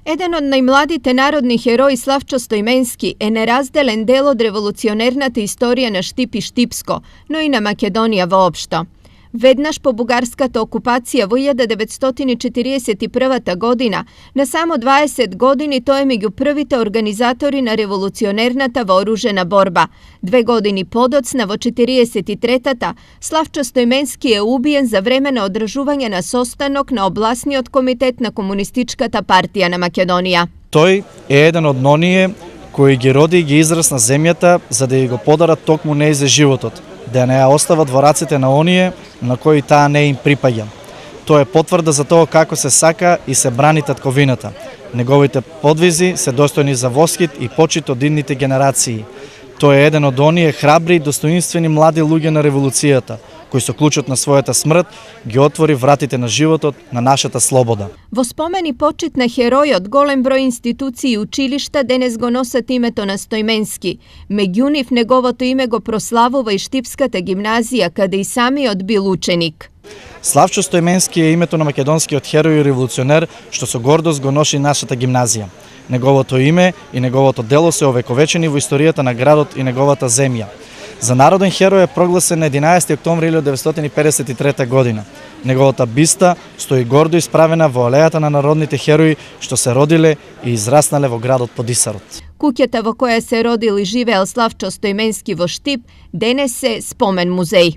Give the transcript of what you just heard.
Еден од најмладите народни херои Славчо Стоименски е неразделен дел од револуционерната историја на Штип и Штипско, но и на Македонија воопшто. Веднаш по бугарската окупација во 1941 година, на само 20 години тој е меѓу првите организатори на револуционерната вооружена борба. 2 години подоцна, во 43-та, Славчо Стоименски е убиен за време на одржување на состанок на обласниот комитет на Комунистичката партија на Македонија. Тој е еден од оние кои ги роди и ги израсна земјата за да ја го подарат токму неј за животот, да не ја остават во раците на оние на кои таа не им припаѓа. Тоа е потврда за тоа како се сака и се брани татковината. Неговите подвизи се достојни за восхит и почит од идните генерации. Тој е еден од оние храбри и достоинствени млади луѓе на револуцијата, кој со клучот на својата смрт ги отвори вратите на животот на нашата слобода. Во спомен и почит на херојот, голем број институции и училишта денес го носат името на Стоименски. Меѓу нив неговото име го прославува и Штипската гимназија, каде и самиот бил ученик. Славчо Стоименски е името на македонскиот херој и револуционер што со гордост го носи нашата гимназија. Неговото име и неговото дело се овековечени во историјата на градот и неговата земја. За народен херој е прогласен на 11 октомври 1953 година. Неговата биста стои гордо исправена во алејата на народните херои што се родиле и израснале во градот Подисарот. Куќата во која се родил и живеел Славчо Стоименски во Штип денес е спомен музеј.